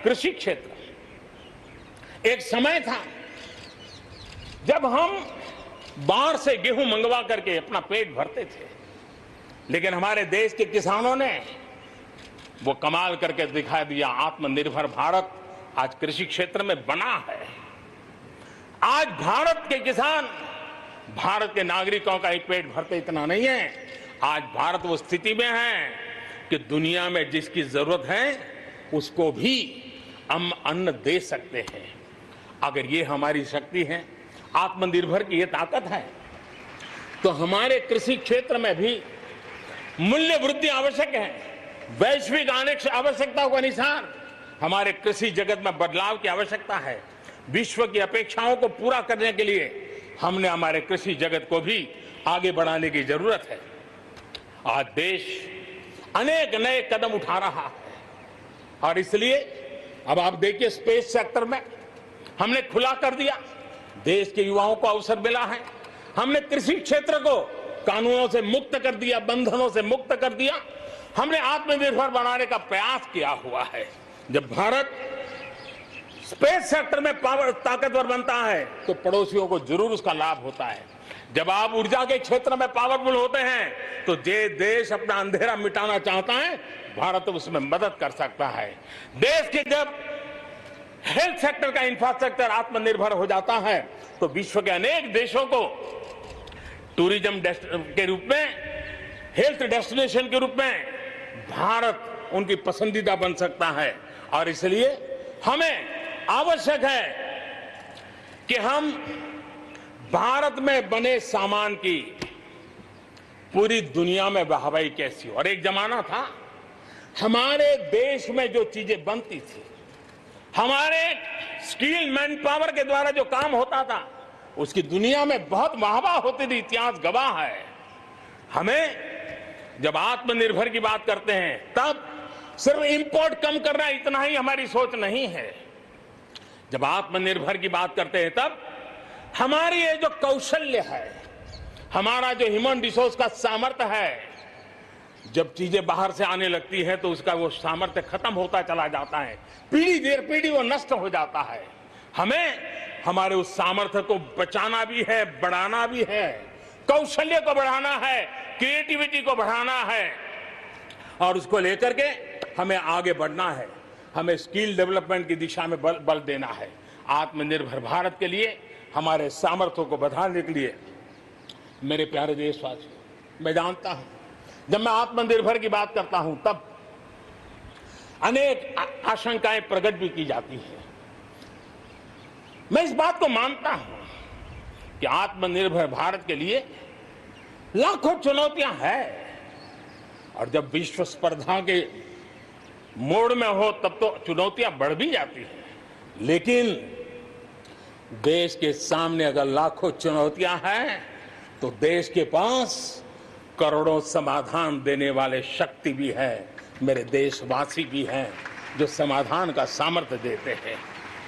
कृषि क्षेत्र, एक समय था जब हम बाहर से गेहूं मंगवा करके अपना पेट भरते थे, लेकिन हमारे देश के किसानों ने वो कमाल करके दिखा दिया। आत्मनिर्भर भारत आज कृषि क्षेत्र में बना है। आज भारत के किसान, भारत के नागरिकों का एक पेट भरते इतना नहीं है, आज भारत वो स्थिति में है कि दुनिया में जिसकी जरूरत है उसको भी हम अन्न दे सकते हैं। अगर ये हमारी शक्ति है, आत्मनिर्भर की ये ताकत है, तो हमारे कृषि क्षेत्र में भी मूल्य वृद्धि आवश्यक है। वैश्विक आवश्यकताओं के अनुसार हमारे कृषि जगत में बदलाव की आवश्यकता है। विश्व की अपेक्षाओं को पूरा करने के लिए हमने हमारे कृषि जगत को भी आगे बढ़ाने की जरूरत है। आज देश अनेक नए कदम उठा रहा है और इसलिए अब आप देखिए, स्पेस सेक्टर में हमने खुला कर दिया, देश के युवाओं को अवसर मिला है। हमने कृषि क्षेत्र को कानूनों से मुक्त कर दिया, बंधनों से मुक्त कर दिया। हमने आत्मनिर्भर बनाने का प्रयास किया हुआ है। जब भारत स्पेस सेक्टर में ताकतवर बनता है तो पड़ोसियों को जरूर उसका लाभ होता है। जब आप ऊर्जा के क्षेत्र में पावरफुल होते हैं तो जे देश अपना अंधेरा मिटाना चाहता है, भारत उसमें मदद कर सकता है। देश के जब हेल्थ सेक्टर का इंफ्रास्ट्रक्चर आत्मनिर्भर हो जाता है तो विश्व के अनेक देशों को टूरिज्म के रूप में, हेल्थ डेस्टिनेशन के रूप में भारत उनकी पसंदीदा बन सकता है। और इसलिए हमें आवश्यक है कि हम भारत में बने सामान की पूरी दुनिया में वाहवाही कैसी हो। और एक जमाना था हमारे देश में जो चीजें बनती थी, हमारे स्किल मैन पावर के द्वारा जो काम होता था, उसकी दुनिया में बहुत वाहवाह होती थी, इतिहास गवाह है। हमें जब आत्मनिर्भर की बात करते हैं तब सिर्फ इंपोर्ट कम करना इतना ही हमारी सोच नहीं है। जब आत्मनिर्भर की बात करते हैं तब हमारी ये जो कौशल्य है, हमारा जो ह्यूमन रिसोर्स का सामर्थ्य है, जब चीजें बाहर से आने लगती है तो उसका वो सामर्थ्य खत्म होता चला जाता है, पीढ़ी दर पीढ़ी वो नष्ट हो जाता है। हमें हमारे उस सामर्थ्य को बचाना भी है, बढ़ाना भी है, कौशल्य को बढ़ाना है, क्रिएटिविटी को बढ़ाना है और उसको लेकर के हमें आगे बढ़ना है। हमें स्किल डेवलपमेंट की दिशा में बल देना है। आत्मनिर्भर भारत के लिए, हमारे सामर्थ्य को बढ़ाने के लिए, मेरे प्यारे देशवासियों, मैं जानता हूं जब मैं आत्मनिर्भर की बात करता हूं तब अनेक आशंकाएं प्रकट भी की जाती हैं। मैं इस बात को मानता हूं कि आत्मनिर्भर भारत के लिए लाखों चुनौतियां हैं और जब विश्व स्पर्धा के मोड़ में हो तब तो चुनौतियां बढ़ भी जाती हैं, लेकिन देश के सामने अगर लाखों चुनौतियां हैं तो देश के पास करोड़ों समाधान देने वाले शक्ति भी है, मेरे देशवासी भी हैं जो समाधान का सामर्थ्य देते हैं।